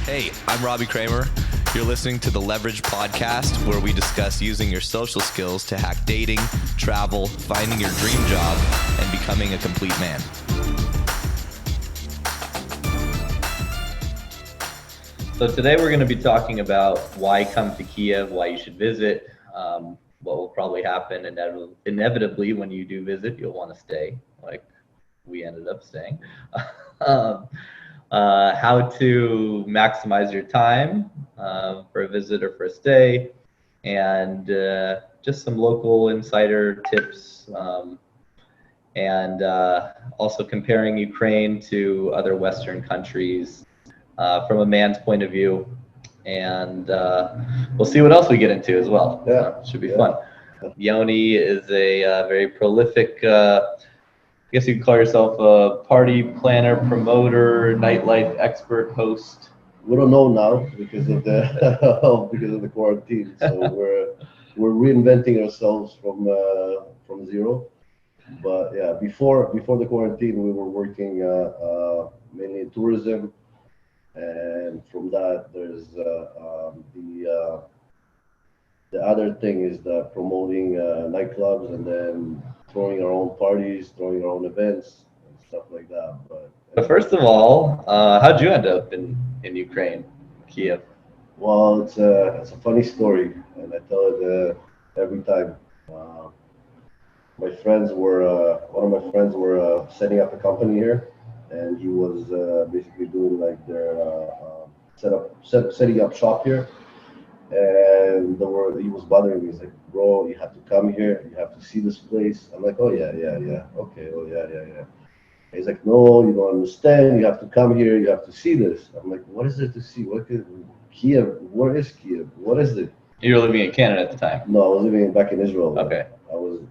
Hey, I'm Robbie Kramer. You're listening to the Leverage Podcast, where we discuss using your social skills to hack dating, travel, finding your dream job, and becoming a complete man. So today we're going to be talking about why come to Kiev, why you should visit, what will probably happen inevitably when you do visit, you'll want to stay, like we ended up staying. How to maximize your time for a visit or for a stay, and just some local insider tips, and also comparing Ukraine to other Western countries from a man's point of view. And we'll see what else we get into as well. Yeah, Should be fun. Yoni is a very prolific, I guess you could call yourself a party planner, promoter, nightlife expert, host. we don't know now because of the because of the quarantine. So we're reinventing ourselves from zero. But yeah, before the quarantine, we were working mainly in tourism, and from that, there's the other thing is the promoting nightclubs and then throwing our own parties, throwing our own events and stuff like that. But first of all, how'd you end up in Ukraine, Kiev? Well, it's a funny story, and I tell it every time. Uh, my friends were one of my friends were setting up a company here, and he was basically doing like their setting up shop here. And he was bothering me. He's like, bro, you have to come here. You have to see this place. I'm like, oh yeah, okay, oh yeah. He's like, no, you don't understand. You have to come here. You have to see this. I'm like, what is there to see? Kiev? Where is Kiev? What is it? You were living in Canada at the time. No, I was living back in Israel. Okay, I was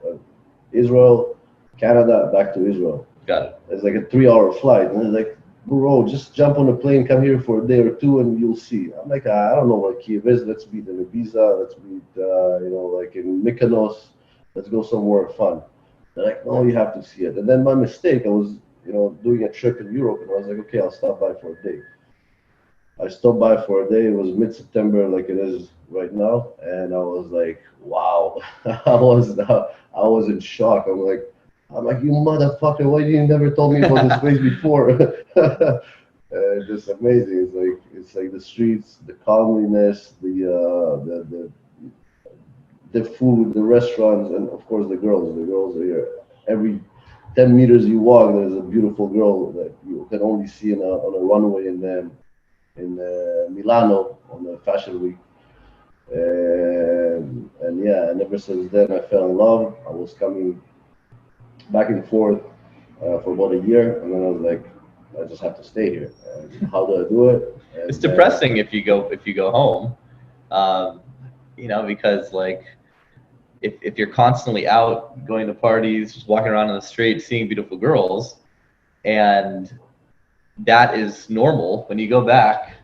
Israel, Canada, back to Israel. got it. It's like a 3-hour flight. And it's like, bro, just jump on a plane, come here for a day or two, and you'll see. I'm like, I don't know what Kiev is. Let's meet in Ibiza. Let's meet, like in Mykonos. Let's go somewhere fun. They're like, no, you have to see it. And then my mistake, I was, doing a trip in Europe, and I was like, okay, I'll stop by for a day. I stopped by for a day. It was mid-September, like it is right now, and I was like, wow. I was in shock. I'm like, you motherfucker, why didn't you never told me about this place before? Just amazing. It's like the streets, the calmliness, the food, the restaurants, and of course the girls. The girls are here. Every 10 meters you walk, there's a beautiful girl that you can only see on a runway in Milano on the Fashion Week. And yeah, and ever since then I fell in love. I was coming back and forth for about a year, and then I was like, I just have to stay here. And how do I do it? And It's depressing if you go home, because like if you're constantly out going to parties, just walking around in the street, seeing beautiful girls, and that is normal. When you go back,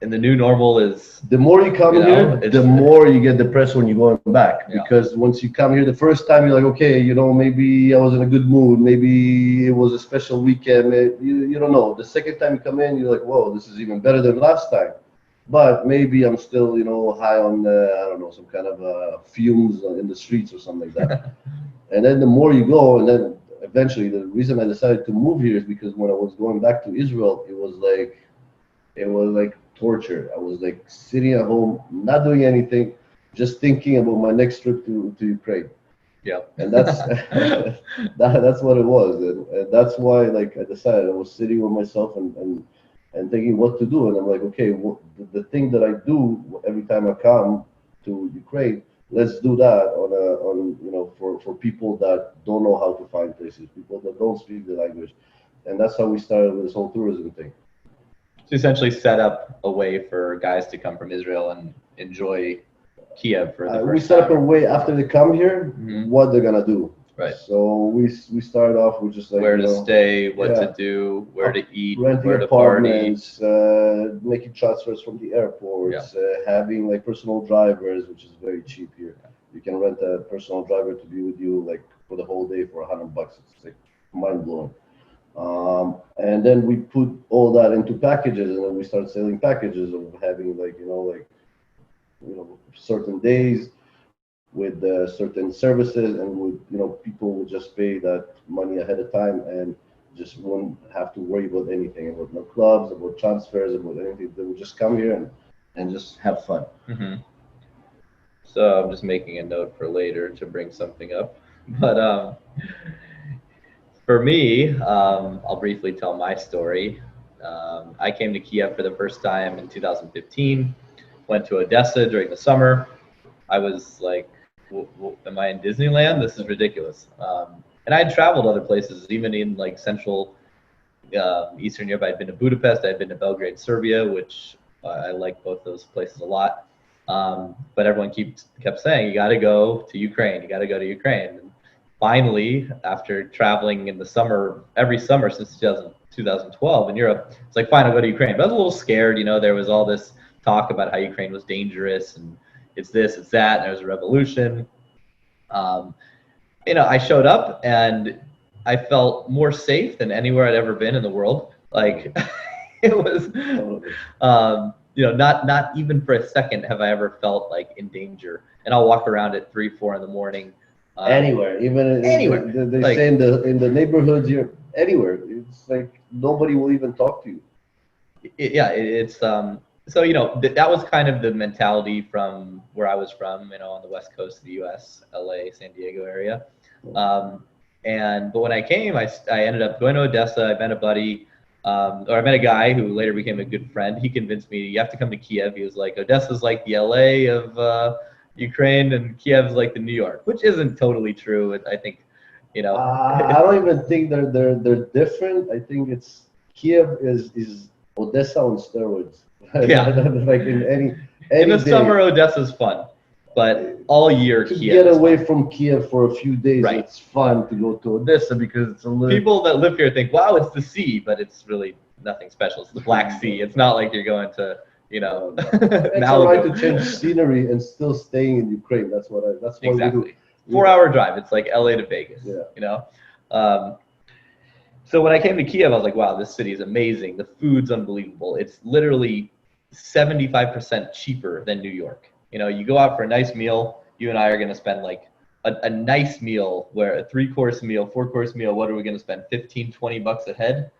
and the new normal is the more you come here, the more you get depressed when you're going back. Yeah. Because once you come here the first time, you're like, okay, maybe I was in a good mood. Maybe it was a special weekend. You don't know. The second time you come in, you're like, whoa, this is even better than last time. But maybe I'm still, high on, I don't know, some kind of fumes in the streets or something like that. And then the more you go, and then eventually the reason I decided to move here is because when I was going back to Israel, it was like torture. I was like sitting at home, not doing anything, just thinking about my next trip to Ukraine. Yeah. And that's that's what it was. And that's why like I decided I was sitting with myself and thinking what to do. And I'm like, okay, the thing that I do every time I come to Ukraine, let's do that for people that don't know how to find places, people that don't speak the language. And that's how we started with this whole tourism thing. To essentially set up a way for guys to come from Israel and enjoy Kiev for the first time. We set up a way after they come here, what they're gonna do. Right. So we started off with just like where to stay, what to do, where to eat, renting where to party. apartments, making transfers from the airports, having like personal drivers, which is very cheap here. You can rent a personal driver to be with you like for the whole day for $100. It's like mind blowing. And then we put all that into packages, and then we start selling packages of having certain days with certain services, and people would just pay that money ahead of time and just won't have to worry about anything, about no clubs, about transfers, about anything. They would just come here and just have fun. Hmm. So I'm just making a note for later to bring something up. But for me, I'll briefly tell my story. I came to Kiev for the first time in 2015. Went to Odessa during the summer. I was like, "Am I in Disneyland? This is ridiculous." And I had traveled other places, even in like Central Eastern Europe. I'd been to Budapest. I'd been to Belgrade, Serbia, which I like both those places a lot. But everyone kept saying, "You got to go to Ukraine. You got to go to Ukraine." And finally, after traveling in the summer, every summer since 2012 in Europe, it's like, fine, I'll go to Ukraine. But I was a little scared. There was all this talk about how Ukraine was dangerous and it's this, it's that, and there was a revolution. Um, I showed up and I felt more safe than anywhere I'd ever been in the world. Like it was, not even for a second have I ever felt like in danger. And I'll walk around at 3, 4 in the morning. Anywhere, even Anywhere. they say in the neighborhoods here, anywhere. It's like nobody will even talk to you. It's so that was kind of the mentality from where I was from, on the west coast of the U.S., LA, San Diego area. But when I came, I ended up going to Odessa. I met a buddy, or I met a guy who later became a good friend. He convinced me you have to come to Kiev. He was like, Odessa's like the LA of Ukraine, and Kiev's like the New York, which isn't totally true. I think, I don't even think they're different. I think it's Kiev is Odessa on steroids. Yeah. Like in any in the day, summer, Odessa's fun, but all year to Kiev. get away from Kiev for a few days, Right. It's fun to go to Odessa because it's a little. People that live here think, wow, it's the sea, but it's really nothing special. It's the Black Sea. It's not like you're going to, It's Malibu. all right to change scenery and still staying in Ukraine. That's what we do. Exactly. 4-hour drive. It's like LA to Vegas. Yeah. So when I came to Kiev, I was like, wow, this city is amazing. The food's unbelievable. It's literally 75% cheaper than New York. You go out for a nice meal, you and I are going to spend like a nice meal, where a 3-course meal, 4-course meal, what are we going to spend? 15, 20 bucks a head,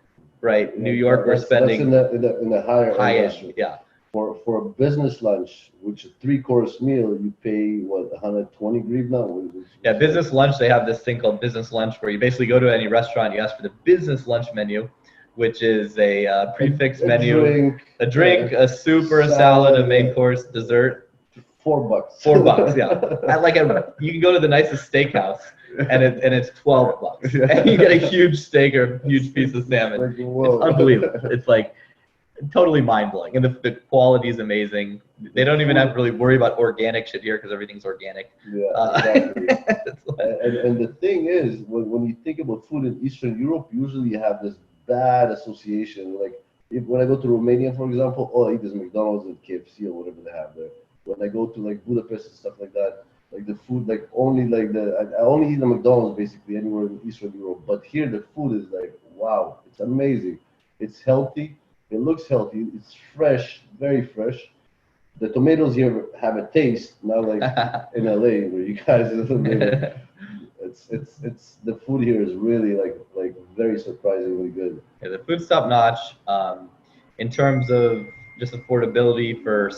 right? Yeah, New York, we're spending that's in the high end. Yeah. For a business lunch, which is 3-course meal, you pay what, 120 hryvnia? Yeah, business lunch, they have this thing called business lunch where you basically go to any restaurant, you ask for the business lunch menu, which is a prefix menu, a drink, a soup or a salad, a main course, dessert. $4. $4, yeah. You can go to the nicest steakhouse and it's $12, and you get a huge steak or a huge piece of salmon. It's unbelievable. It's like totally mind-blowing, and the quality is amazing. They don't even have to really worry about organic shit here because everything's organic. Yeah, exactly. And the thing is, when you think about food in Eastern Europe, usually you have this bad association. Like when I go to Romania, for example, all I eat is McDonald's and KFC or whatever they have there. When I go to like Budapest and stuff like that, like the food, like only like I only eat the McDonald's basically anywhere in Eastern Europe. But here the food is like, wow, it's amazing. It's healthy. It looks healthy. It's fresh, very fresh. The tomatoes here have a taste, not like in LA where you guys. It's the food here is really like very surprisingly good. Yeah, the food's top notch. In terms of just affordability for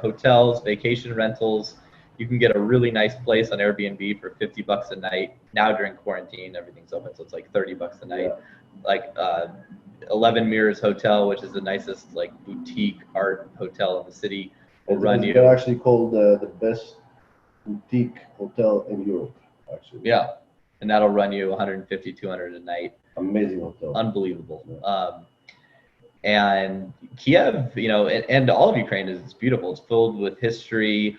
hotels, vacation rentals, you can get a really nice place on Airbnb for $50 a night. Now during quarantine, everything's open, so it's like $30 a night. Yeah. Like 11 Mirrors Hotel, which is the nicest like boutique art hotel in the city, will run you. They're actually called the best boutique hotel in Europe, actually. Yeah, and that'll run you 150, 200 a night. Amazing hotel. Unbelievable. Yeah. And Kiev, and all of Ukraine is beautiful. It's filled with history.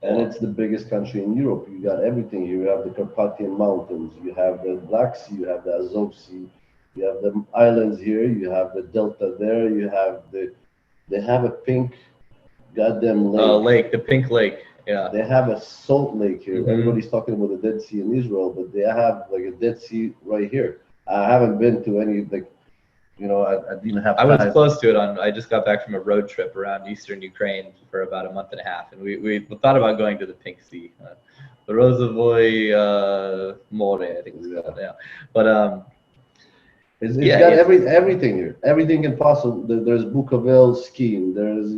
And it's the biggest country in Europe. You got everything. You have the Carpathian Mountains. You have the Black Sea. You have the Azov Sea. You have the islands here. You have the delta there. You have they have a pink goddamn lake. The Pink Lake. Yeah. They have a salt lake here. Mm-hmm. Everybody's talking about the Dead Sea in Israel, but they have like a Dead Sea right here. I haven't been to any, like, I didn't have I was time. close to it I just got back from a road trip around eastern Ukraine for about a month and a half, and we thought about going to the Pink Sea, the Rozovoy More, I think it's called, yeah. But It's yeah, got everything here. Everything impossible. There's Bukovel skiing. There's,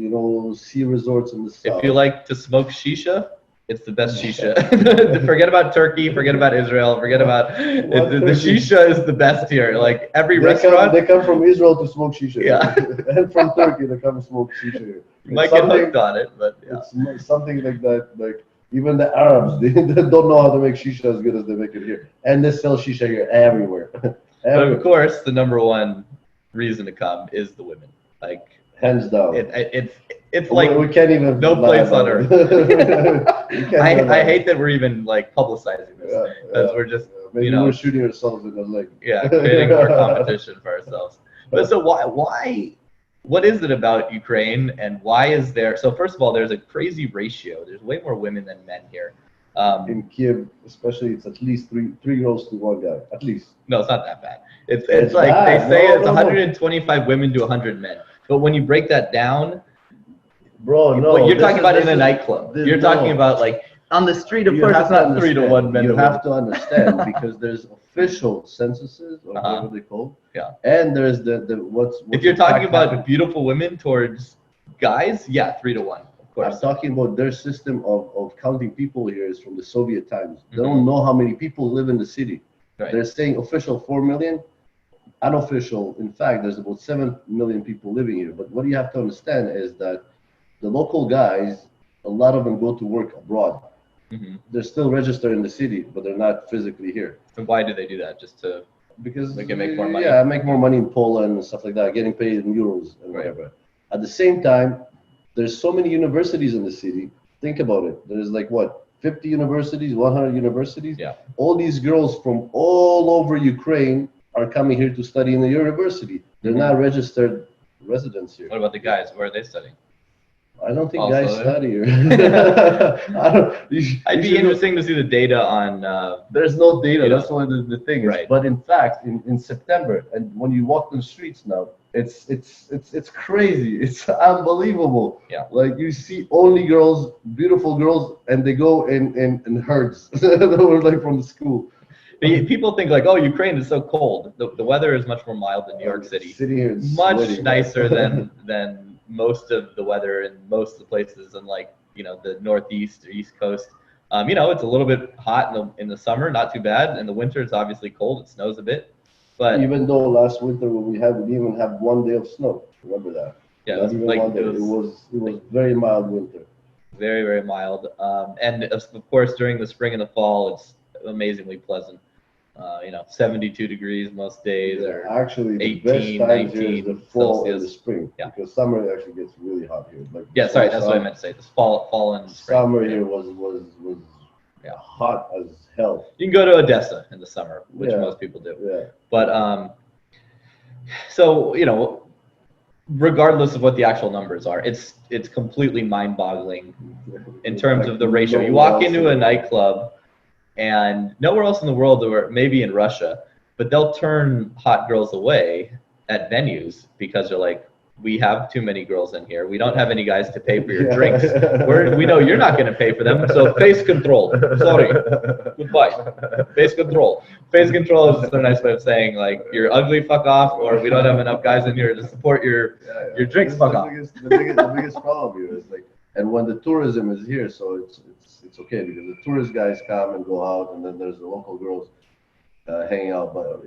sea resorts in the south. if you like to smoke shisha, it's the best shisha. Forget about Turkey, forget about Israel, forget about the shisha is the best here. Like every restaurant. They come from Israel to smoke shisha. Yeah. And from Turkey they come to smoke shisha here. You might get hooked on it, but yeah. It's something like that. Like even the Arabs, they don't know how to make shisha as good as they make it here. And they sell shisha here everywhere. But of course, the number one reason to come is the women. Like hands down. It's like we can't even no place on earth. I hate that we're even like publicizing this because we're just maybe we're shooting ourselves in the leg. Yeah, creating more competition for ourselves. But so why? What is it about Ukraine, and why is there? So first of all, there's a crazy ratio. There's way more women than men here. In Kiev, especially, it's at least three girls to one guy, at least. No, it's not that bad. It's like bad. They say it's 125 women to 100 men. But when you break that down, bro, no. You're talking about in a nightclub. You're talking about like on the street. Of course, it's not 3 to 1 men. You have to understand because there's official censuses or whatever they call. Yeah. And there's the what's if you're talking about beautiful women towards guys, yeah, 3 to 1. I'm talking about their system of counting people here is from the Soviet times. They don't know how many people live in the city. Right. They're saying official 4 million. Unofficial, in fact, there's about 7 million people living here. But what you have to understand is that the local guys, a lot of them go to work abroad. They're still registered in the city, but they're not physically here. And why do they do that? Just to because they can make more money. Yeah, make more money in Poland and stuff like that, getting paid in euros and whatever. At the same time, there's so many universities in the city. Think about it. There's like 50 universities, 100 universities. Yeah. All these girls from all over Ukraine are coming here to study in the university. They're not registered residents here. What about the guys? Where are they studying? I don't think guys study here. It'd be interesting to see the data on. There's no data. That's one of the things. Right. But in fact, in September, and when you walk the streets now, it's crazy. It's unbelievable. Yeah. Like you see only girls, beautiful girls, and they go in herds. They were like from the school. People think like, oh, Ukraine is so cold. The weather is much more mild than New York City. Here is much sweaty, nicer than most of the weather in most of the places in like the Northeast or East Coast. It's a little bit hot in the summer, not too bad. In the winter, it's obviously cold. It snows a bit. But even though last winter we didn't even have 1 day of snow. Remember that? Yeah, not even 1 day. It was very mild winter. Very, very mild. And of course, during the spring and the fall, it's amazingly pleasant. 72 degrees most days, or actually the 18, best times 19 here is the fall Celsius. and the spring. Yeah. Because summer it actually gets really hot here. Like that's what I meant to say. This fall and spring. Summer here was hot as hell. You can go to Odessa in the summer, which most people do. Yeah. But so regardless of what the actual numbers are, it's completely mind-boggling in terms of the ratio. You walk into a nightclub, and nowhere else in the world, or maybe in Russia, but they'll turn hot girls away at venues because they're like, we have too many girls in here. We don't have any guys to pay for your drinks. We know you're not going to pay for them, so face control. Sorry. Goodbye. Face control. Face control is a nice way of saying, like, you're ugly, fuck off, or we don't have enough guys in here to support your drinks, fuck off. The biggest problem here is like, and when the tourism is here, so it's okay because the tourist guys come and go out, and then there's the local girls hanging out. But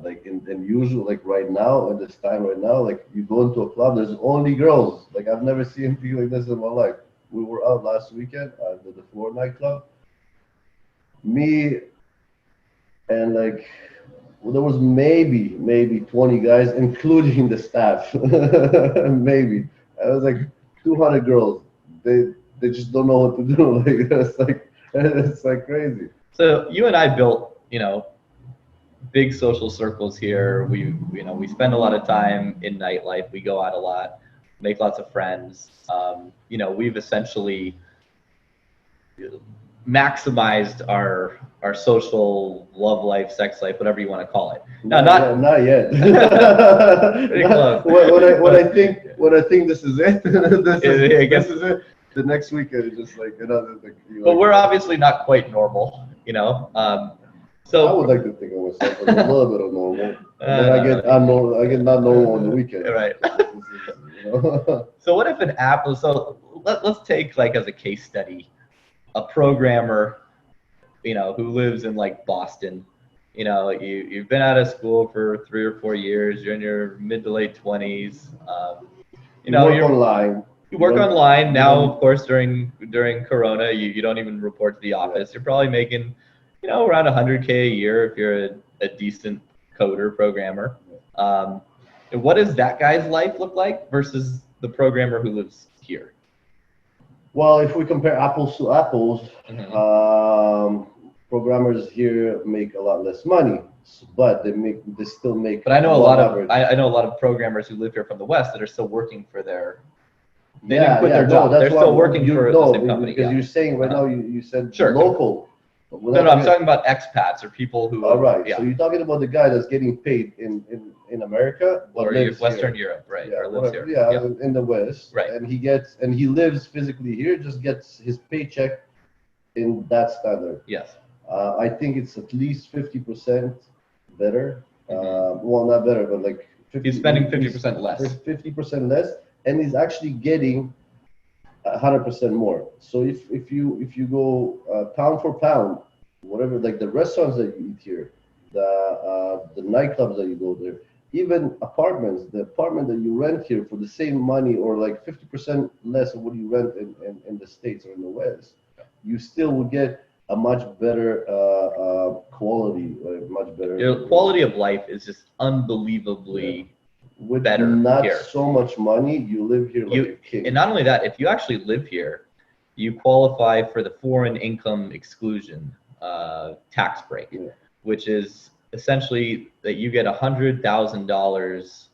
like in usual, like right now at this time right now, like you go into a club, there's only girls. Like I've never seen anything like this in my life. We were out last weekend at the d.fleur nightclub. Me and like there was maybe 20 guys, including the staff. Maybe I was like 200 girls. They just don't know what to do. Like it's like crazy. So you and I built, big social circles here. We spend a lot of time in nightlife. We go out a lot, make lots of friends. We've essentially maximized our social love life, sex life, whatever you want to call it. No, not yet. Pretty close. When I think this is it, this is it. The next weekend is just like another thing. But we're obviously not quite normal, you know. So I would like to think of myself as a little bit of normal. Then I get not normal on the weekend. Right. You know? So what if an app? So let's take like as a case study, a programmer, you know, who lives in like Boston. You know, you've been out of school for 3 or 4 years. You're in your mid to late 20s. You know, work online. You work online now. Of course, during Corona, you don't even report to the office. You're probably making, you know, around 100K a year if you're a decent coder programmer. What does that guy's life look like versus the programmer who lives here? Well, if we compare apples to apples, programmers here make a lot less money, but they still make. But I know I know a lot of programmers who live here from the West that are still working for their. They didn't quit their job. They're still working for the same company. Because you're saying right now you said sure. Local. No, I'm talking about expats or people who. All right. Yeah. So you're talking about the guy that's getting paid in America or Western Europe, right? Yeah, or lives here. Yeah, in the West. Right. And he lives physically here, just gets his paycheck in that standard. Yes. I think it's at least 50% better. Well, not better, but like 50, he's spending 50% less. 50% less, and he's actually getting 100% more. So if you go pound for pound, whatever, like the restaurants that you eat here, the nightclubs that you go there, even apartments, the apartment that you rent here for the same money or like 50% less of what you rent in the States or in the West, you still will get a much better quality, much better. Your quality of life is just unbelievably with better not here. So much money, you live here like a king. And not only that, if you actually live here, you qualify for the foreign income exclusion tax break, which is essentially that you get $100,000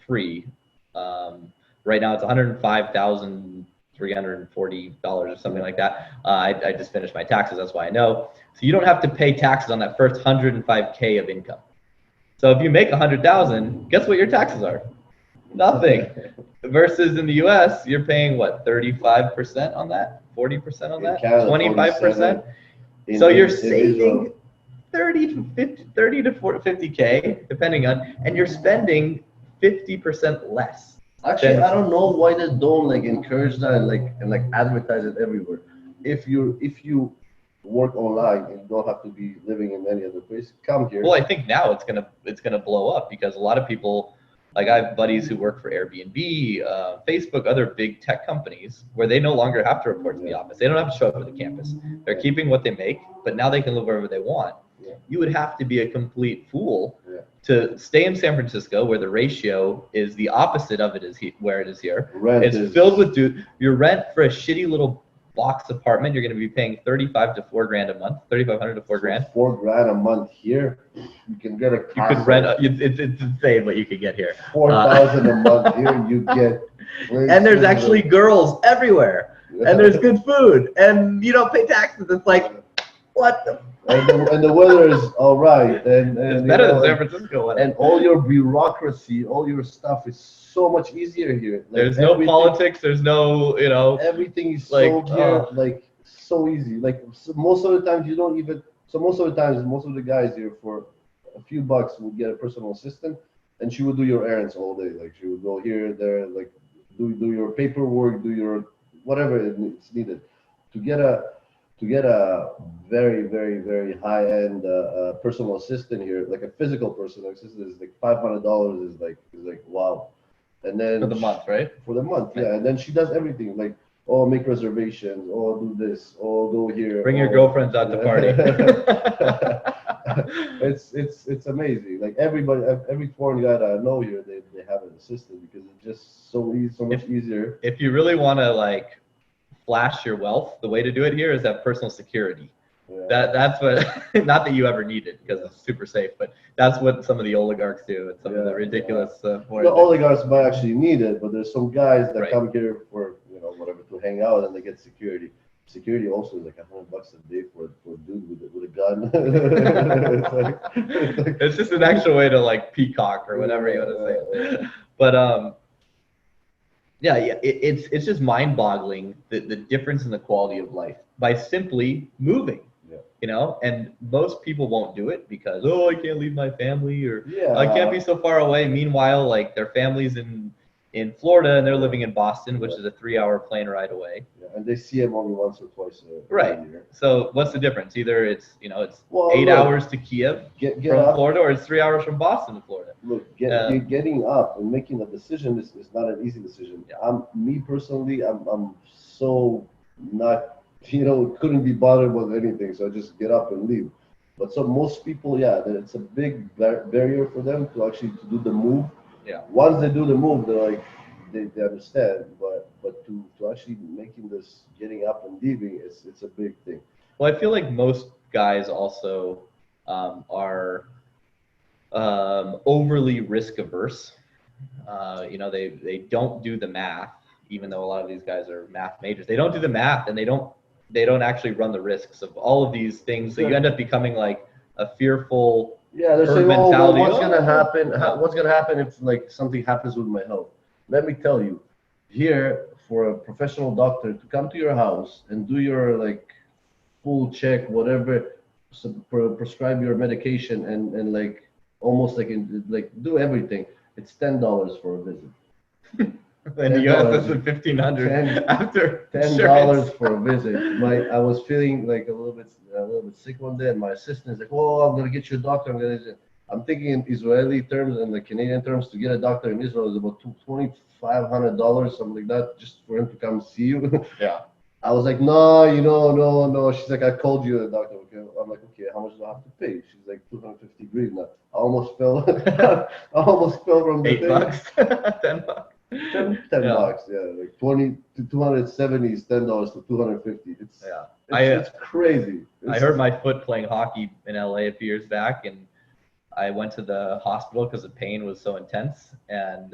free. Right now it's $105,340 or something like that. I just finished my taxes, that's why I know. So you don't have to pay taxes on that first 105K of income. So if you make 100,000, guess what your taxes are? Nothing. Versus in the US, you're paying what, 35% on that? 40% on that? 25%? So you're saving 30 to 50K, depending on, and you're spending 50% less. Actually, I don't know why they don't like encourage that and advertise it everywhere. If you work online and you don't have to be living in any other place, come here. Well, I think now it's gonna blow up because a lot of people, like I have buddies who work for Airbnb, Facebook, other big tech companies, where they no longer have to report to the office. They don't have to show up at the campus. They're keeping what they make, but now they can live wherever they want. You would have to be a complete fool to stay in San Francisco, where the ratio is the opposite of where it is here. It's filled with your rent for a shitty little box apartment. You're going to be paying $35 to $4,000 a month, $3,500 to $4,000. $4,000 a month here, you can get a car. You could rent. It's insane what you could get here. $4,000 a month here, you get. And there's actually girls everywhere, and there's good food, and you don't pay taxes. It's like, what the. And the weather is all right, and it's better than San Francisco weather. And all your bureaucracy, all your stuff is so much easier here. Like there's no politics. There's no, everything is so here, so easy. Most of the times you don't even. So most of the guys here for a few bucks would get a personal assistant, and she would do your errands all day. Like she would go here, there, like do your paperwork, do your whatever it's needed to get a very, very, very high-end personal assistant here, like a physical personal assistant, is like $500 is like wow. And then for the month, right? For the month, yeah. And then she does everything, like make reservations, do this, go here. Bring your girlfriends out to party. It's amazing. Like every foreign guy that I know here, they have an assistant because it's just so easy, so much easier. If you really want to flash your wealth, the way to do it here is have personal security. That's what, not that you ever need it because it's super safe, but that's what some of the oligarchs do and some of the ridiculous the oligarchs might actually need it, but there's some guys that come here for whatever, to hang out, and they get security. Security also is like $100 a day for a dude with a gun. it's like, It's just an extra way to like peacock or whatever you want to say. But yeah, it's just mind-boggling the difference in the quality of life by simply moving. Yeah. You know, and most people won't do it because, oh, I can't leave my family, or Yeah. I can't be so far away. Meanwhile, like their family's in Florida and they're living in Boston, which is a 3-hour plane ride away. Yeah, and they see him only once or twice a Right. year. So what's the difference? Either it's, you know, it's Well, 8 look, hours to Kiev from up, Florida, or it's 3 hours from Boston to Florida. Look, getting up and making a decision is not an easy decision. Yeah. Me personally, I'm so not, couldn't be bothered with anything, so I just get up and leave. But so most people, yeah, it's a big barrier for them to actually to do the move. Yeah. Once they do the move, they're like, they understand, but to actually making this, getting up and leaving, it's a big thing. Well, I feel like most guys also are overly risk averse. You know, they don't do the math, even though a lot of these guys are math majors. They don't do the math, and they don't actually run the risks of all of these things. So you end up becoming like a fearful. Yeah, they're herd saying, oh, well, mentality. what's gonna happen? Yeah. What's gonna happen if like something happens with my health? Let me tell you, here for a professional doctor to come to your house and do your like full check, whatever, prescribe your medication and like almost like do everything. It's $10 for a visit. In the US, that's $1,500 after $10 for a visit. I was feeling like a little bit sick one day, and my assistant is like, "Oh, I'm gonna get you a doctor." I'm thinking in Israeli terms and the Canadian terms, to get a doctor in Israel is about $2,500, something like that, just for him to come see you. Yeah. I was like, no, no. She's like, I called you the doctor. Okay. I'm like, okay, how much do I have to pay? She's like, 250 hryvnia. I almost fell. I almost fell from the $8, $10. $10 bucks, yeah, like 20 to 270 is $10 to 250. It's crazy. I hurt my foot playing hockey in LA a few years back, and I went to the hospital because the pain was so intense. And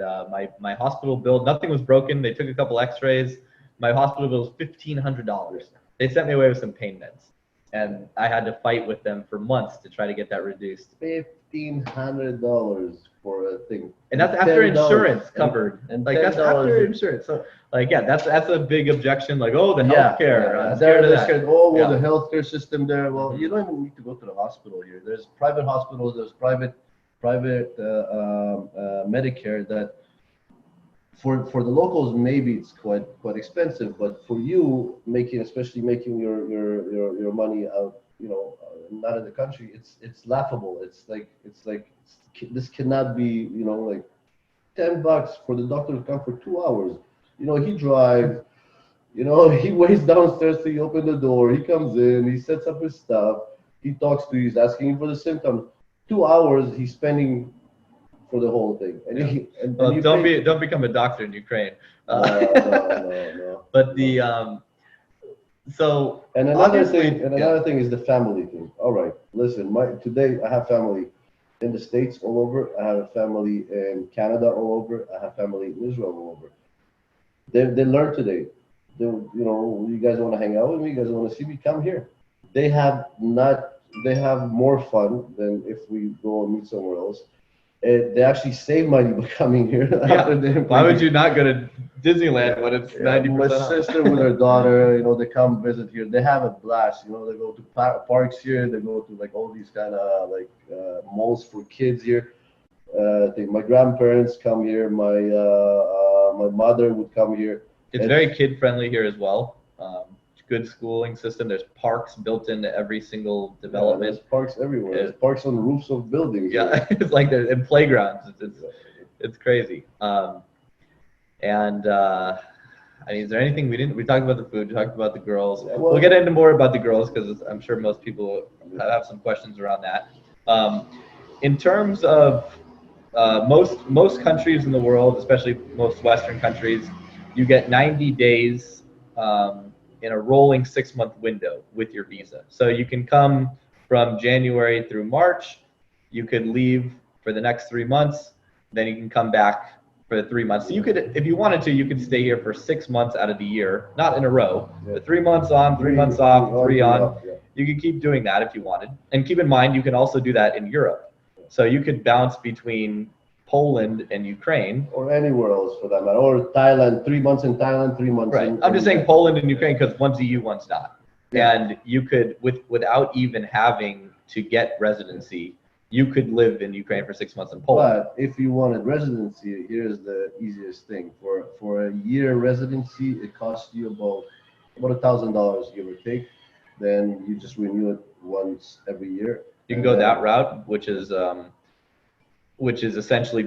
my hospital bill, nothing was broken. They took a couple X-rays. My hospital bill was $1,500. They sent me away with some pain meds, and I had to fight with them for months to try to get that reduced. $1,500 for a thing, and that's after insurance covered. And like that's after insurance. So like yeah, that's a big objection. Like, oh, the healthcare. Yeah. I'm scared of they're that. scared, oh, well, the healthcare system there. Well, you don't even need to go to the hospital here. There's private hospitals. There's private Medicare that. For the locals, maybe it's quite expensive, but for you especially making your money out, not in the country, it's laughable. It's like this cannot be, like $10 for the doctor to come for 2 hours. He drives, he waits downstairs till you open the door. He comes in, he sets up his stuff, he talks to you, he's asking you for the symptoms. 2 hours he's spending for the whole thing. And don't become a doctor in Ukraine. No. But so and another thing is the family thing. All right, listen, today I have family in the States all over. I have a family in Canada all over. I have family in Israel all over. They learned today. You guys want to hang out with me? You guys want to see me? Come here. They have more fun than if we go and meet somewhere else. They actually save money by coming here. Why would you not go to Disneyland when it's 90%? My sister with her daughter, they come visit here. They have a blast. They go to parks here. They go to like all these kind of like malls for kids here. I think my grandparents come here. My mother would come here. It's very kid friendly here as well. Good schooling system. There's parks built into every single development. There's parks everywhere. There's parks on the roofs of buildings. Yeah, it's like there's in playgrounds. It's crazy. I mean, is there anything we talked about the food, we talked about the girls. We'll get into more about the girls because I'm sure most people have some questions around that. In terms of most countries in the world, especially most Western countries, you get 90 days in a rolling 6-month window with your visa. So you can come from January through March, you could leave for the next 3 months, then you can come back for the 3 months. So you could, if you wanted to, you could stay here for 6 months out of the year, not in a row, but 3 months on, 3 months off, 3 on. Yeah. You could keep doing that if you wanted. And keep in mind, you can also do that in Europe. So you could bounce between Poland and Ukraine. Or anywhere else for that matter. Or Thailand, 3 months in Thailand, 3 months Right. in. I'm just saying Poland and Ukraine because one's EU, one's not. Yeah. And you could, without even having to get residency, you could live in Ukraine for 6 months in Poland. But if you wanted residency, here's the easiest thing. For a year residency, it costs you about $1,000, give or take. Then you just renew it once every year. You can go that route, which is essentially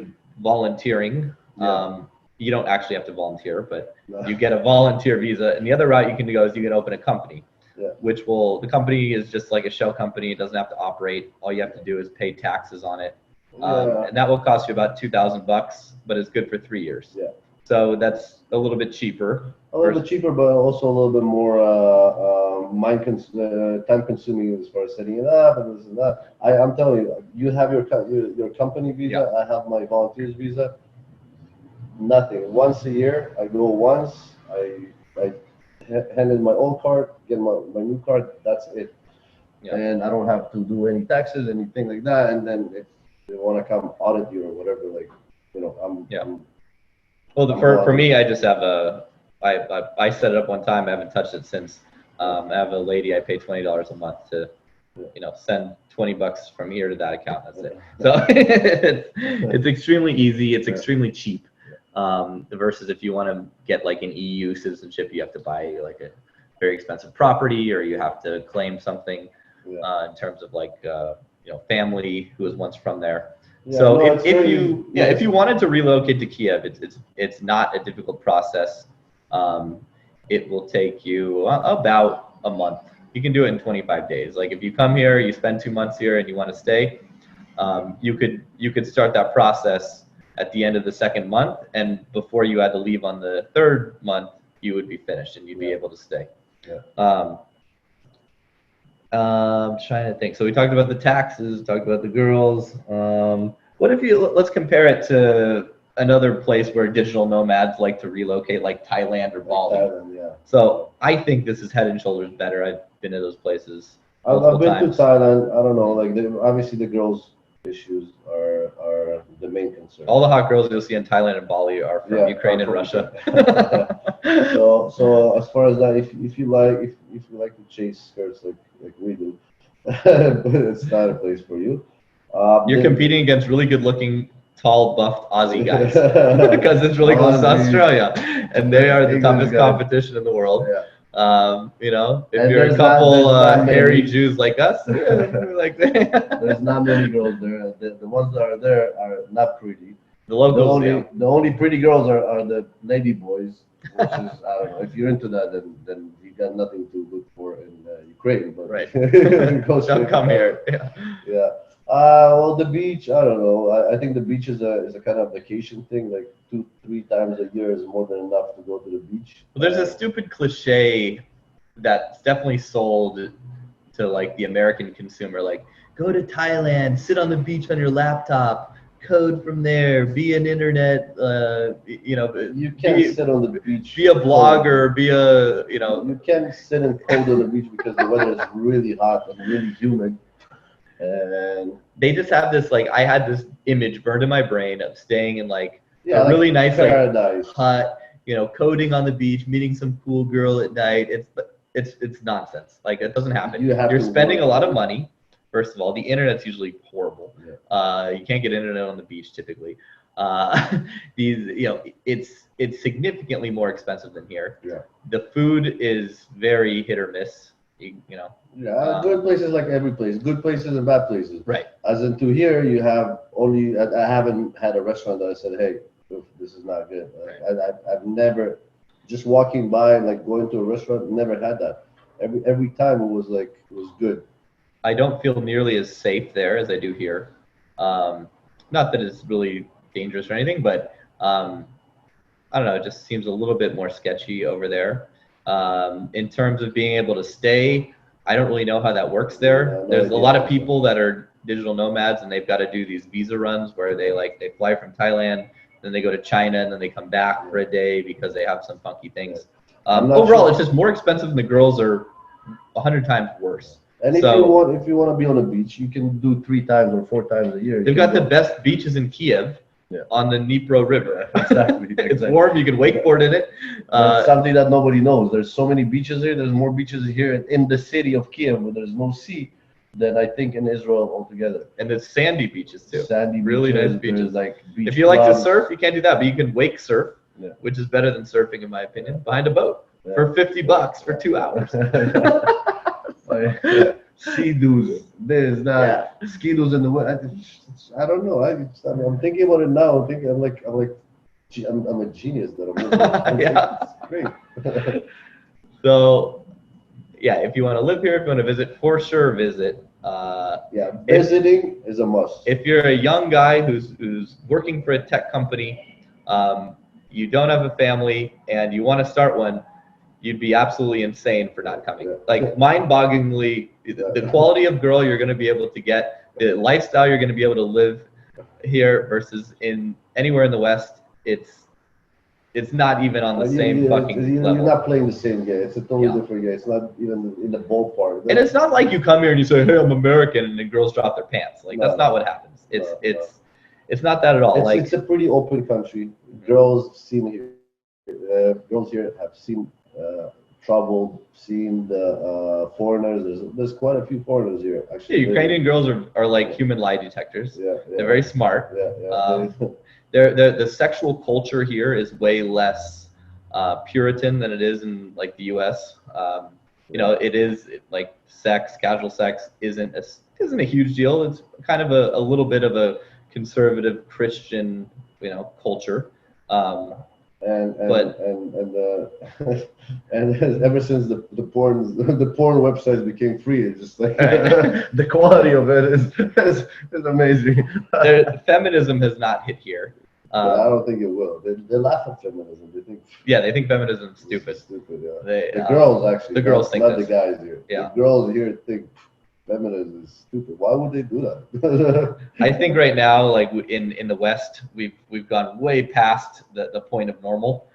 volunteering. Yeah. You don't actually have to volunteer, but No. you get a volunteer visa. And the other route you can go is you can open a company, Yeah. which will, the company is just like a shell company. It doesn't have to operate. All you have to do is pay taxes on it. Yeah. And that will cost you about $2,000, but it's good for 3 years. Yeah. So that's a little bit cheaper. A little bit cheaper, but also a little bit more time consuming as far as setting it up and this and that. I'm telling you, you have your company visa. Yeah. I have my volunteers visa. Nothing. Once a year, I go once. I hand in my old card, get my new card. That's it. Yeah. And I don't have to do any taxes, anything like that. And then if they want to come audit you or whatever, like, I'm. Yeah. I'm Well, for me, I just have I set it up one time. I haven't touched it since. I have a lady I pay $20 a month to, send $20 from here to that account. That's it. So it's extremely easy. It's extremely cheap. Versus if you want to get like an EU citizenship, you have to buy like a very expensive property, or you have to claim something in terms of like family who was once from there. Yeah, So no, if you wanted to relocate to Kiev, it's not a difficult process. It will take you about a month. You can do it in 25 days. Like if you come here, you spend 2 months here, and you want to stay, you could start that process at the end of the second month, and before you had to leave on the third month, you would be finished and you'd be able to stay. Yeah. I'm trying to think. So we talked about the taxes, talked about the girls. What if let's compare it to another place where digital nomads like to relocate, like Thailand or Bali. Thailand, yeah. So I think this is head and shoulders better. I've been to those places I've multiple been times. to Thailand. I don't know, like obviously the girls' issues are the main concern. All the hot girls you'll see in Thailand and Bali are from Ukraine and Russia. So as far as that, if you like to chase skirts like we do, it's not a place for you. You're competing against really good-looking, tall, buffed Aussie guys because it's really close to Aussie. Australia, and they are the English toughest guys. competition in the world. Yeah. If And you're a there's couple not hairy many- Jews like us, like There's not many girls there. The ones that are there are not pretty. the locals. The only pretty girls are the lady boys, which is I don't know. If you're into that, then you got nothing to look for in Ukraine. But Right. go Don't straight come to- here. Yeah. Well, the beach. I don't know. I think the beach is a kind of vacation thing. Like 2-3 times a year is more than enough to go to the beach. Well, there's a stupid cliche that's definitely sold to like the American consumer, like go to Thailand, sit on the beach on your laptop, code from there, be an internet, You can't sit on the beach. be a blogger, be a, You can't sit and code on the beach because the weather is really hot and really humid. And they just have this, like, I had this image burned in my brain of staying in like yeah, a really nice like paradise. hut, coding on the beach, meeting some cool girl at night. It's nonsense. Like, it doesn't happen. You're spending a lot of money. First of all, the internet's usually horrible. Yeah. You can't get internet on the beach typically. It's significantly more expensive than here. Yeah. The food is very hit or miss. Yeah, good places like every place. Good places and bad places. Right. As into here, you have only. I haven't had a restaurant that I said, "Hey, this is not good." I've never, just walking by, like going to a restaurant, never had that. Every time it was good. I don't feel nearly as safe there as I do here. Not that it's really dangerous or anything, but I don't know. It just seems a little bit more sketchy over there. In terms of being able to stay, I don't really know how that works there. Yeah, no There's a idea. lot of people that are digital nomads, and they've got to do these visa runs where they fly from Thailand, then they go to China, and then they come back for a day because they have some funky things. I'm not Overall, sure. it's just more expensive, and the girls are 100 times worse. And if you want to be on a beach, you can do 3 times or 4 times a year. They've got the best beaches in Kiev on the Dnipro River. Exactly. It's warm. You can wakeboard in it. That's something that nobody knows. There's so many beaches here. There's more beaches here in the city of Kiev where there's no sea than I think in Israel altogether. And there's sandy beaches too. Sandy really beaches, nice beaches. Like beach if you like to clubs. surf, you can't do that, but you can wake surf, Yeah. which is better than surfing in my opinion, behind a boat for $50 for 2 hours. Sea-doos, this, that, ski-doos in the winter. I don't know. I'm thinking about it now. I'm a genius that I'm Yeah. Great. So, yeah, if you want to live here, if you want to visit, for sure visit. Visiting is a must. If you're a young guy who's working for a tech company, you don't have a family, and you want to start one, you'd be absolutely insane for not coming. Like mind-bogglingly, the quality of girl you're going to be able to get, the lifestyle you're going to be able to live here versus in anywhere in the West, it's not even on the same fucking level. You're not playing the same game. It's a totally different game. It's not even in the ballpark. And it's not like you come here and you say, "Hey, I'm American," and the girls drop their pants. Like that's not what happens. It's not that at all. It's a pretty open country. Girls here have seen traveled, seen the foreigners. There's quite a few foreigners here. Actually, Ukrainian girls are like human lie detectors. They're very smart. The sexual culture here is way less Puritan than it is in like the U.S. It is like casual sex isn't a huge deal. It's kind of a little bit of a conservative Christian culture. And ever since the porn websites became free, it's just like the quality of it is amazing. Feminism has not hit here. I don't think it will. They laugh at feminism. They think feminism is stupid. The girls actually. The girls think not this. the guys here. Yeah. The girls here think feminism is stupid. Why would they do that? I think right now, like in the West, we've gone way past the point of normal,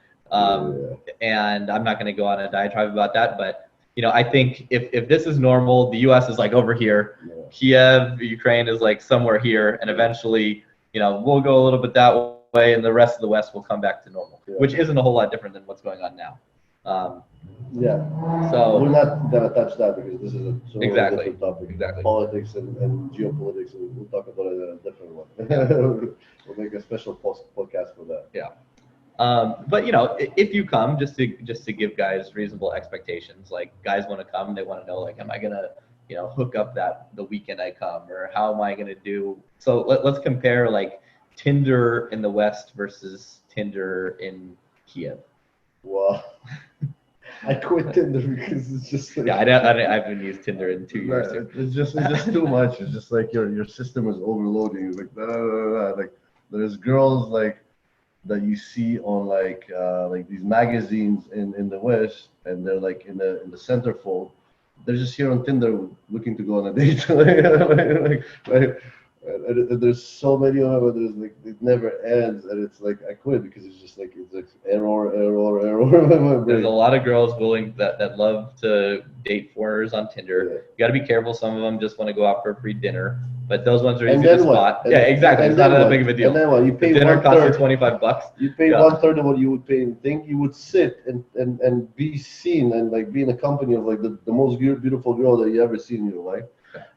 and I'm not going to go on a diatribe about that. But I think if this is normal, the U.S. is like over here, Kiev, Ukraine is like somewhere here, and eventually, we'll go a little bit that way, and the rest of the West will come back to normal, which isn't a whole lot different than what's going on now. So we're not gonna touch that because this is a different topic. Exactly. Politics and geopolitics, and we'll talk about it in a different one. We'll make a special podcast for that. Yeah. But if you come, just to give guys reasonable expectations, like guys want to come, they want to know, like, am I gonna hook up the weekend I come, or how am I gonna do? So let's compare like Tinder in the West versus Tinder in Kiev. Wow. I quit Tinder because it's just like, I haven't used Tinder in 2 years. It's just too much. It's just like your system is overloading. It's like like there's girls like that you see on like these magazines in the West, and they're like in the centerfold. They're just here on Tinder looking to go on a date. And there's so many of them, there's like it never ends, and it's like I quit because it's like error. There's a lot of girls that love to date foreigners on Tinder. You got to be careful. Some of them just want to go out for a free dinner, but those ones are easy to spot. Exactly. It's not that big of a deal. And then what? You pay dinner costs you $25. You pay 1/3 of what you would pay in thing. You would sit and be seen and like be in a company of like the most beautiful girl that you ever seen in your life.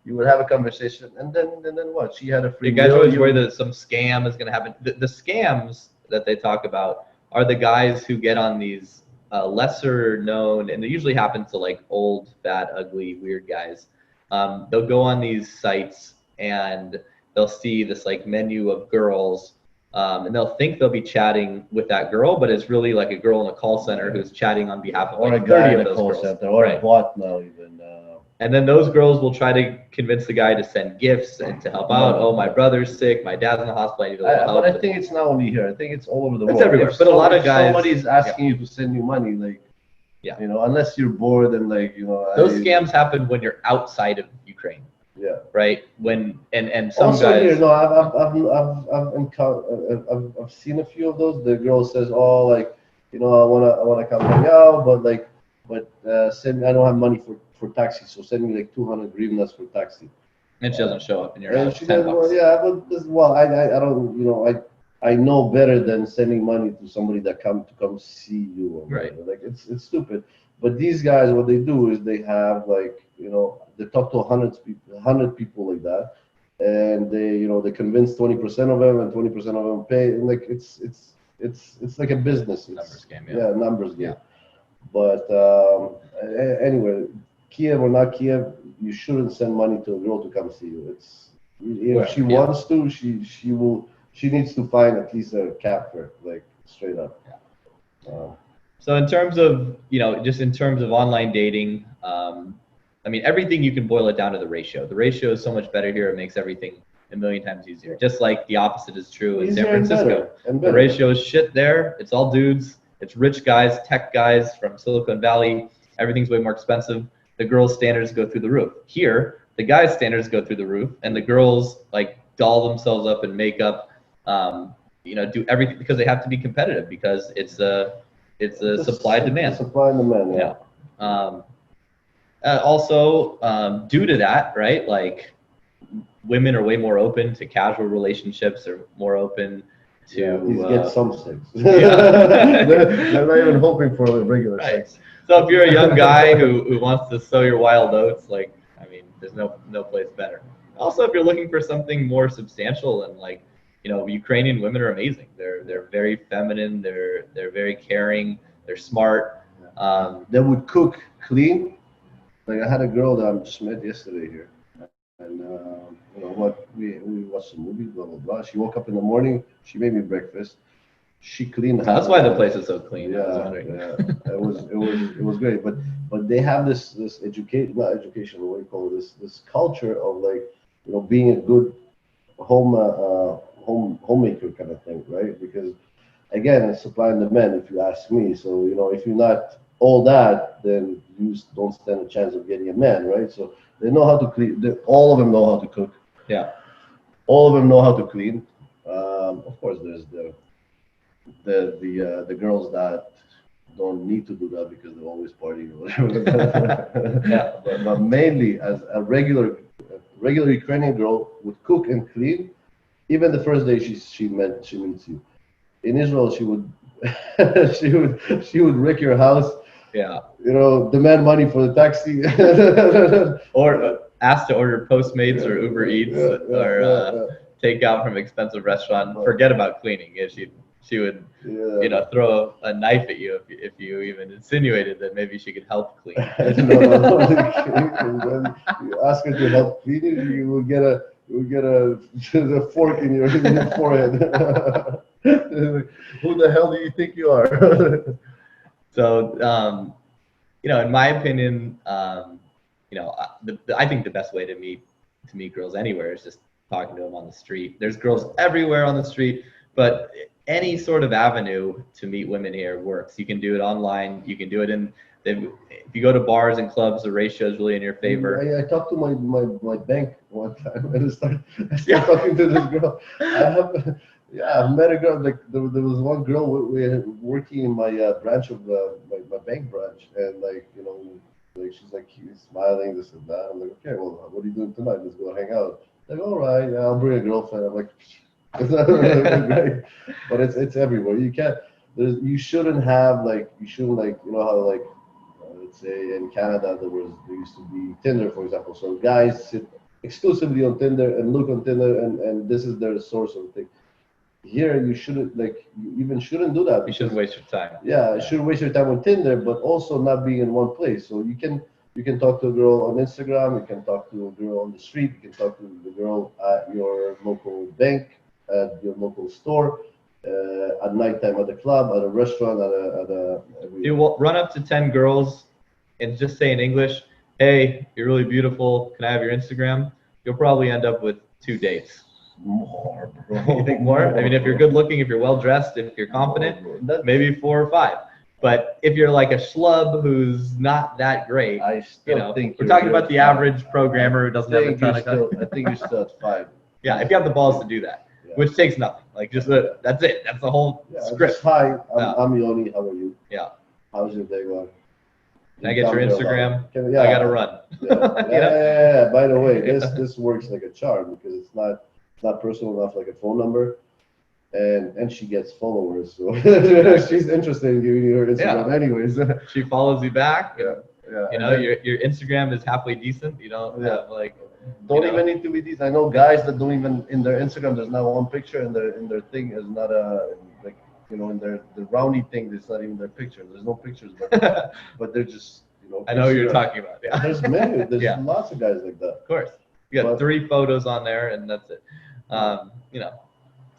You would have a conversation, and then what? She had a free. You guys always worry that some scam is going to happen. The scams that they talk about are the guys who get on these lesser known, and they usually happen to like old, bad, ugly, weird guys. They'll go on these sites and they'll see this like menu of girls, and they'll think they'll be chatting with that girl, but it's really like a girl in a call center who's chatting on behalf of like 30 of those girls. Center, or a bot now even. And then those girls will try to convince the guy to send gifts and to help out. Oh, my brother's sick. My dad's in the hospital. I need a little help. But I think it's not only here. I think it's all over the world. It's everywhere. But a lot of guys. Somebody's asking you to send you money, like, unless you're bored and like, Those scams happen when you're outside of Ukraine. Yeah. right? When and some Also guys, here, no, I've seen a few of those. The girl says, "Oh, like, I wanna come hang out, but send me. I don't have money for taxi, so send me like 200 hryvnias for taxi." and she doesn't show up, and you're And out she 10 does well, bucks. yeah, but I don't, I know better than sending money to somebody that come see you or Right. whatever. Like it's stupid. But these guys, what they do is they have like, they talk to hundred people like that, and they convince 20% of them, and 20% of them pay. And like it's like a business. Numbers game, Yeah, yeah. numbers game. Yeah. But anyway, Kiev or not Kiev, you shouldn't send money to a girl to come see you. If she Yeah. wants to, she needs to find at least a cab fare, like straight up. So in terms of, just in terms of online dating, I mean, everything you can boil it down to the ratio. The ratio is so much better here. It makes everything a million times easier. Just like the opposite is true in San Easier and Francisco. better, and The better. ratio is shit there. It's all dudes. It's rich guys, tech guys from Silicon Valley. Everything's way more expensive. The girls' standards go through the roof. Here, the guys' standards go through the roof, and the girls like doll themselves up in makeup, do everything because they have to be competitive because it's a supply demand. Supply and demand. Yeah. Also, due to that, right? Like, women are way more open to casual relationships. Are more open to These get some sex. Yeah. they're not even hoping for the regular Right. sex. So if you're a young guy who wants to sow your wild oats, like, I mean, there's no place better. Also, if you're looking for something more substantial and like, Ukrainian women are amazing. They're very feminine. They're very caring. They're smart. They would cook, clean. Like I had a girl that I just met yesterday here, and we watched a movie, blah blah blah. She woke up in the morning. She made me breakfast. She cleaned the house. That's why the place is so clean. Yeah, I was wondering. yeah. It was great. But they have this education, not education, what do you call it? This culture of like, being a good homemaker kind of thing, right? Because again, it's supply and demand, if you ask me. So if you're not all that, then you don't stand a chance of getting a man, right? So they know how to clean. All of them know how to cook. Yeah. All of them know how to clean. Of course, there's the girls that don't need to do that because they're always partying or whatever. Yeah. But mainly, as a regular Ukrainian girl would cook and clean, even the first day she meets you. In Israel, she would she would wreck your house. Yeah. Demand money for the taxi. Or ask to order Postmates or Uber Eats or take out from expensive restaurant. Forget about cleaning. Yeah, she would throw a knife at you if you even insinuated that maybe she could help clean. No. You ask her to help clean it, you will get a fork in your forehead. Who the hell do you think you are? So, in my opinion, I think the best way to meet girls anywhere is just talking to them on the street. There's girls everywhere on the street, but any sort of avenue to meet women here works. You can do it online. You can do it if you go to bars and clubs, the ratio is really in your favor. I talked to my bank one time and I started talking to this girl. I've met a girl. Like there was one girl working in my branch of my bank branch, and like she's like smiling, this and that. I'm like, okay, well, what are you doing tonight? Let's go hang out. Like, all right, yeah, I'll bring a girlfriend. I'm like, great, but it's everywhere. You shouldn't have how like let's say in Canada there used to be Tinder, for example. So guys sit exclusively on Tinder and look on Tinder, and this is their source of thing. Here you shouldn't shouldn't do that. You shouldn't waste your time. Yeah, you shouldn't waste your time on Tinder, but also not being in one place. So you can talk to a girl on Instagram, you can talk to a girl on the street, you can talk to the girl at your local bank, at your local store, at nighttime at the club, at a restaurant, You will run up to 10 girls and just say in English, "Hey, you're really beautiful. Can I have your Instagram?" You'll probably end up with 2 dates. More, bro. You think more? I mean, if you're good looking, if you're well dressed, if you're confident, maybe 4 or 5. But if you're like a schlub who's not that great, I still think we're talking about the average programmer who doesn't have a ton of I think you're still at 5. Yeah, if you have the balls to do that, which takes nothing. Like just that's it. That's the whole script. Just, hi, I'm Yoni. How are you? Yeah. How's your day going? Can I get your Instagram? I gotta run. Yeah. By the way, this works like a charm because it's not personal enough like a phone number, and she gets followers, so she's interested in giving you her Instagram anyways. She follows you back. Yeah. Your Instagram is halfway decent. You don't have like. Don't even need to be these. I know guys that don't even in their Instagram. There's not one picture, and their thing is not a like in the roundy thing. There's not even their picture. There's no pictures, but they're just I know who you're talking about. Yeah. There's many. There's lots of guys like that. Of course, you got 3 photos on there, and that's it.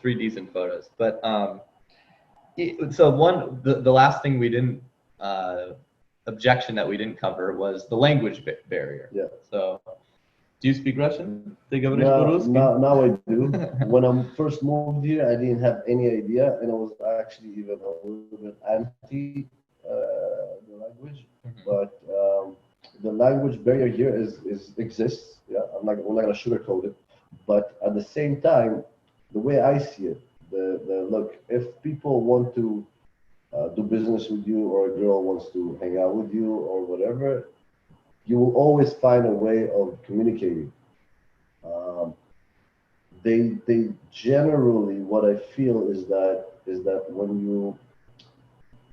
3 decent photos. But so the last thing we didn't objection that we didn't cover was the language barrier. Yeah. So. Do you speak Russian? Now I do. When I first moved here, I didn't have any idea, and I was actually even a little bit anti the language. But the language barrier here exists. Yeah, we're not gonna sugarcoat it. But at the same time, the way I see it, look, if people want to do business with you, or a girl wants to hang out with you, or whatever, you will always find a way of communicating. They generally, what I feel is that when you,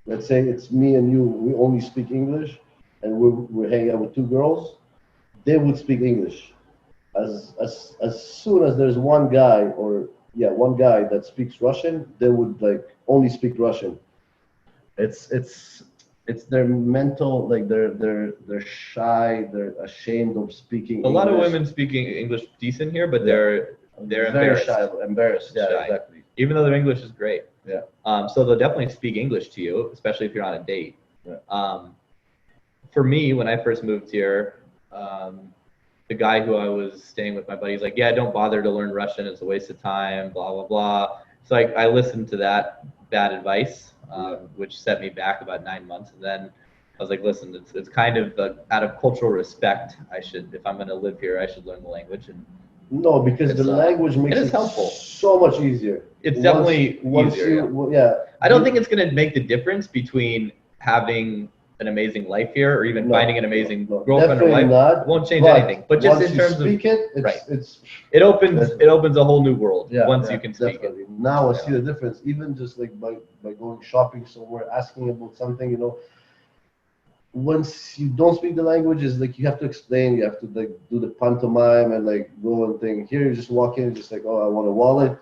let's say it's me and you, we only speak English, and we're hanging out with 2 girls, they would speak English. As soon as there's one guy that speaks Russian, they would like only speak Russian. It's their mental, like they're shy, they're ashamed of speaking English. A lot of women speaking English decent here, but they're very embarrassed. Yeah, shy. Exactly. Even though their English is great. Yeah. So they'll definitely speak English to you, especially if you're on a date. Yeah. For me, when I first moved here, the guy who I was staying with, my buddy, he's like, yeah, don't bother to learn Russian. It's a waste of time, blah, blah, blah. So I listened to that bad advice. Which set me back about 9 months, and then I was like, listen, it's kind of out of cultural respect. If I'm going to live here, I should learn the language. And no, because the language makes it helpful. So much easier. It's definitely easier. I don't think it's going to make the difference between having an amazing life here, or even finding an amazing girlfriend or wife. It won't change anything. But just in terms of it opens a whole new world once you can speak it. Now I see the difference. Even just like by going shopping somewhere, asking about something, once you don't speak the language, it's like you have to explain, you have to like do the pantomime and like go and think. Here you just walk in, just like, oh, I want a wallet,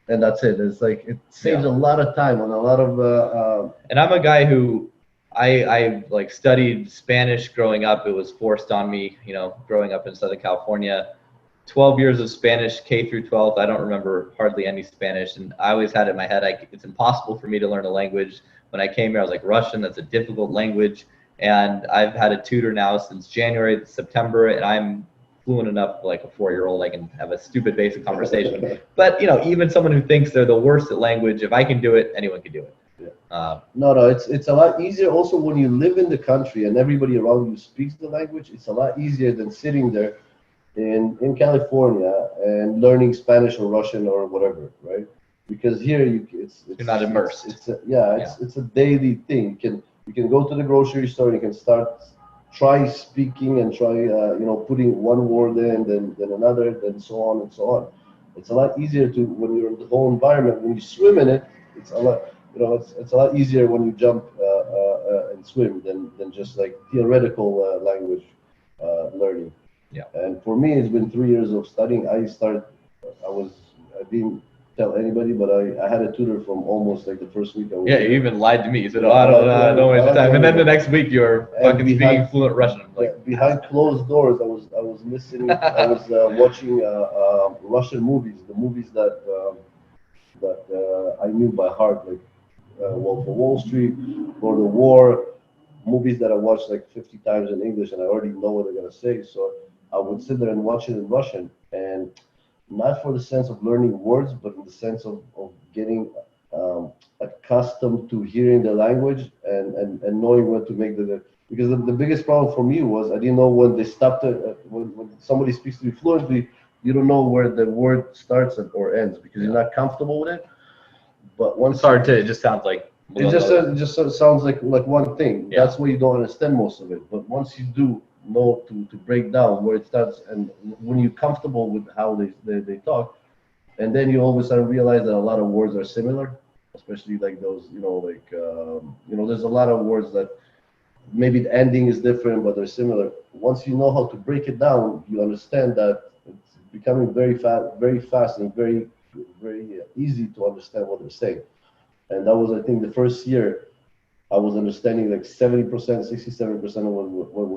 and that's it. It's like it saves a lot of time on a lot of. And I'm a guy who. I like studied Spanish growing up. It was forced on me, growing up in Southern California. 12 years of Spanish, K through 12th. I don't remember hardly any Spanish, and I always had it in my head, it's impossible for me to learn a language. When I came here, I was like, Russian, that's a difficult language. And I've had a tutor now since January, September, and I'm fluent enough, like a 4-year-old, I can have a stupid basic conversation. But, even someone who thinks they're the worst at language, if I can do it, anyone can do it. No, it's a lot easier also when you live in the country and everybody around you speaks the language. It's a lot easier than sitting there in California and learning Spanish or Russian or whatever, right? Because here you're not immersed. It's a daily thing. You can go to the grocery store and you can try speaking and try putting one word in, then another, then so on and so on. It's a lot easier to when you're in the whole environment. When you swim in it, it's a lot. It's a lot easier when you jump and swim than just like theoretical language learning. Yeah. And for me, it's been 3 years of studying. I didn't tell anybody, but I had a tutor from almost like the first week. You even lied to me. You said, "Oh, I don't waste time." And then the next week, you're fucking speaking fluent Russian. Like behind closed doors, I was listening. I was watching Russian movies, the movies that I knew by heart, like Wolf of Wall Street, Lord of War, movies that I watched like 50 times in English, and I already know what they're gonna say. So I would sit there and watch it in Russian, and not for the sense of learning words, but in the sense of getting accustomed to hearing the language and knowing when to make because the biggest problem for me was I didn't know when they stopped it. When somebody speaks to you fluently, you don't know where the word starts or ends because you're not comfortable with it. But once It's hard to. It just sounds like. it just sounds like one thing. Yeah. That's why you don't understand most of it. But once you do know to break down where it starts and when you're comfortable with how they talk, and then you all of a sudden realize that a lot of words are similar, especially like those, there's a lot of words that maybe the ending is different, but they're similar. Once you know how to break it down, you understand that it's becoming very fast and very easy to understand what they're saying. And that was, I think, the first year I was understanding like 70%, 67% of what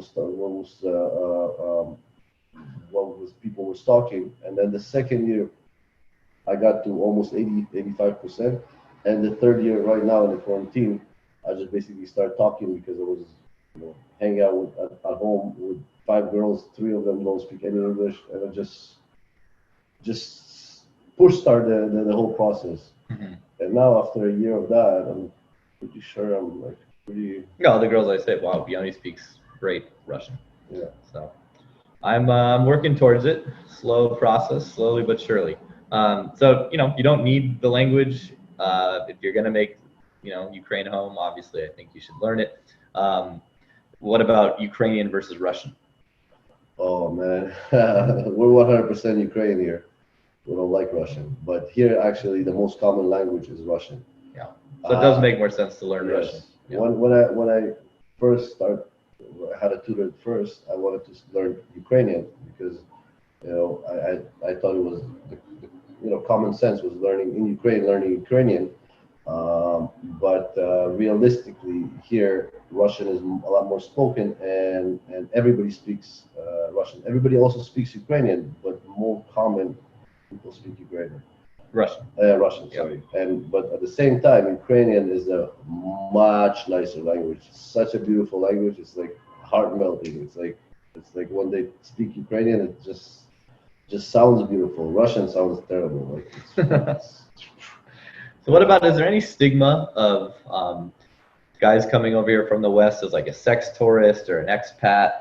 was people were talking. And then the second year, I got to almost 80, 85%. And the third year, right now in the quarantine, I just basically started talking because I was, hanging out at home with 5 girls. 3 of them don't speak any English, and I just push start the whole process. Mm-hmm. And now after a year of that, I'm pretty sure I'm like pretty. No, the girls I say, wow, Yoni speaks great Russian. Yeah. So I'm working towards it. Slow process, slowly but surely. So you don't need the language if you're gonna make Ukraine home. Obviously, I think you should learn it. What about Ukrainian versus Russian? Oh man, we're 100% Ukrainian here. We don't like Russian, but here actually the most common language is Russian. Yeah, so it does make more sense to learn Yes. Russian. Yeah. When I first started, I had a tutor at first. I wanted to learn Ukrainian because I thought it was common sense was learning Ukrainian. But realistically, here Russian is a lot more spoken, and everybody speaks Russian. Everybody also speaks Ukrainian, but more common people speak Ukrainian. Russian. Russian, sorry. But at the same time, Ukrainian is a much nicer language. It's such a beautiful language. It's like heart melting. It's like when they speak Ukrainian, it just sounds beautiful. Russian sounds terrible. Like So what about, is there any stigma of guys coming over here from the West as like a sex tourist or an expat?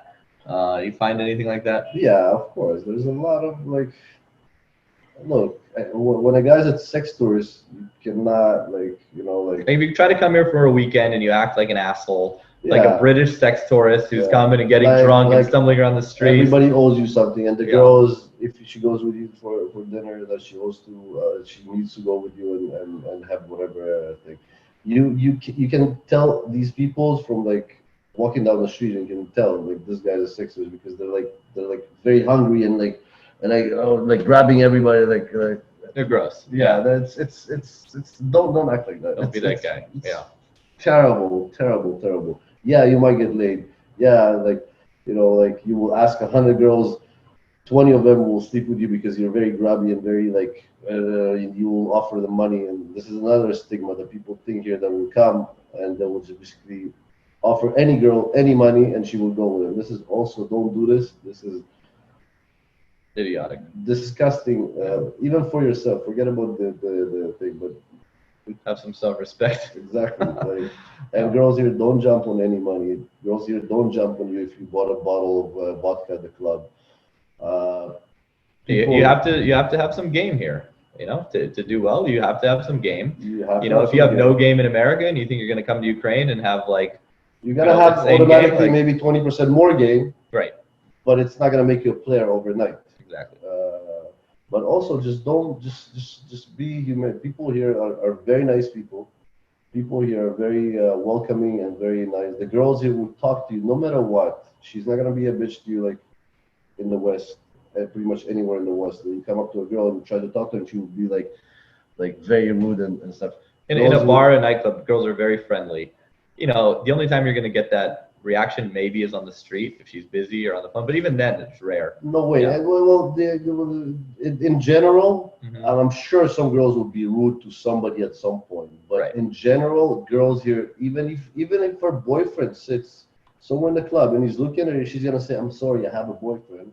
You find anything like that? Yeah, of course. There's a lot of look, when a guy's a sex tourist, you cannot If you try to come here for a weekend and you act like an asshole, like a British sex tourist who's coming and getting drunk and stumbling around the streets. Everybody owes you something, and the girls, if she goes with you for dinner, that she owes to, she needs to go with you and have whatever thing. You can tell these people from like walking down the street, and you can tell like this guy's a sex tourist because they're like very hungry and like grabbing everybody like. They're gross. Yeah, that's it's don't act like that. Don't be that guy. Yeah. Terrible. Yeah, you might get laid. Yeah, like you will ask 100 girls, 20 of them will sleep with you because you're very grubby and very you will offer them money. And this is another stigma that people think here that will come and they will just basically offer any girl any money and she will go with them. This is also, don't do this. This is idiotic, disgusting, even for yourself. Forget about the thing, but have some self-respect. Exactly. And girls here don't jump on any money. Girls here don't jump on you if you bought a bottle of vodka at the club. You have to have some game here. To do well, you have to have some game. If you have no game in America and you think you're going to come to Ukraine and have you're gonna have automatically maybe 20% more game. Right. But it's not gonna make you a player overnight. Exactly. But also just be human. People here are very nice people. People here are very welcoming and very nice. The girls here will talk to you no matter what. She's not gonna be a bitch to you like in the West, pretty much anywhere in the West. You come up to a girl and try to talk to her, and she will be like very rude and stuff. In a bar, a nightclub, girls are very friendly. The only time you're gonna get that reaction maybe is on the street if she's busy or on the phone, but even then it's rare. No way. Yeah. Well, in general, I'm sure some girls will be rude to somebody at some point, but in general, girls here, even if her boyfriend sits somewhere in the club and he's looking at her, she's gonna say, "I'm sorry, I have a boyfriend."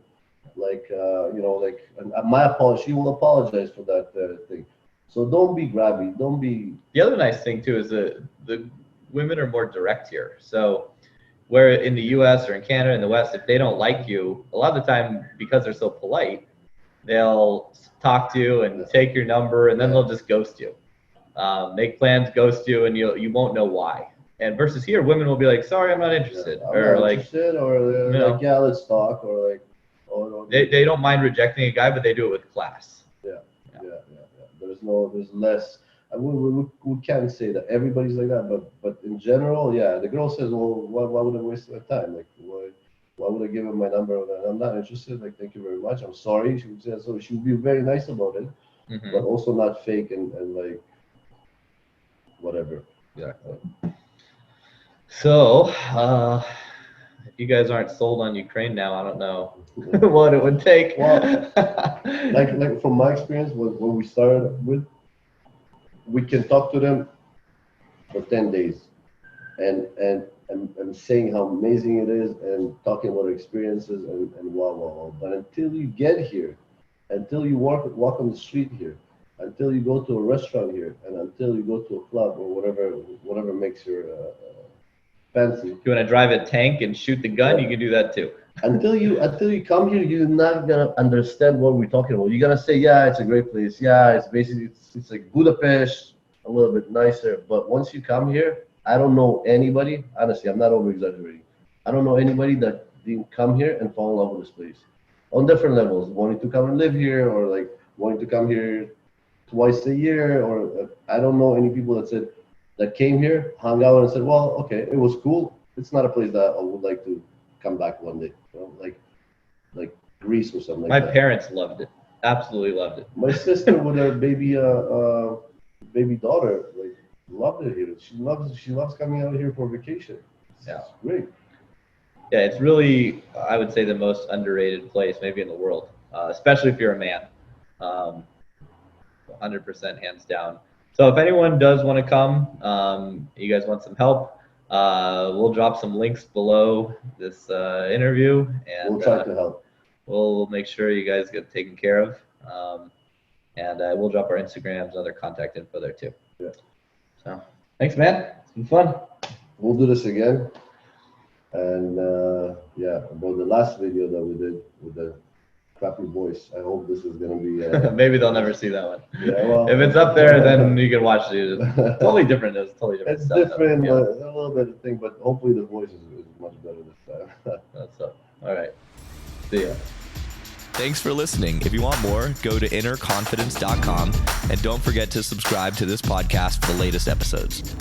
My apology. She will apologize for that thing. So don't be grabby. Don't be. The other nice thing too is the women are more direct here. So where in the U.S. or in Canada in the West, if they don't like you, a lot of the time because they're so polite, they'll talk to you and take your number, and then they'll just ghost you, make plans, ghost you, and you won't know why. And versus here, women will be like, "Sorry, I'm not interested," I'm or not like, interested, or they're you know. like, yeah, let's talk, or like, oh no. they don't mind rejecting a guy, but they do it with class. Yeah. There's less. We can't say that everybody's like that, but in general, yeah. The girl says, well, why would I waste my time? Like, why would I give him my number? I'm not interested. Like, thank you very much. I'm sorry. She would say so. She would be very nice about it, but also not fake and like whatever. Yeah. So, if you guys aren't sold on Ukraine now, I don't know what it would take. Well, like from my experience, when we started with, we can talk to them for 10 days and saying how amazing it is and talking about experiences and wow. But until you get here, until you walk on the street here, until you go to a restaurant here, and until you go to a club or whatever makes your fancy. If you want to drive a tank and shoot the gun, you can do that too. Until you come here, you're not gonna understand what we're talking about. You're gonna say, yeah, it's a great place. Yeah, it's basically it's like Budapest, a little bit nicer. But once you come here, I don't know anybody. Honestly, I'm not over exaggerating. I don't know anybody that didn't come here and fall in love with this place on different levels, wanting to come and live here, or like wanting to come here twice a year, or I don't know any people that came here, hung out, and said, well, okay, it was cool. It's not a place that I would like to come back one day, you know, like Greece or something like that. My parents loved it, absolutely loved it. My sister with her baby daughter, like, loved it here. She loves coming out here for vacation. It's great. Yeah, it's really, I would say, the most underrated place maybe in the world, especially if you're a man. 100% hands down. So if anyone does want to come, you guys want some help, we'll drop some links below this interview, and we'll try to help. We'll make sure you guys get taken care of, and we'll drop our Instagrams and other contact info there too. Yeah. So thanks, man. It's been fun. We'll do this again. And about the last video that we did with the crappy voice, I hope this is gonna be. Maybe they'll never see that one. Yeah, well, if it's up there, then you can watch it. It's totally different. It's totally different. It's different, a little bit of thing, but hopefully the voice is much better this time. That's up. All right. See ya. Thanks for listening. If you want more, go to innerconfidence.com and don't forget to subscribe to this podcast for the latest episodes.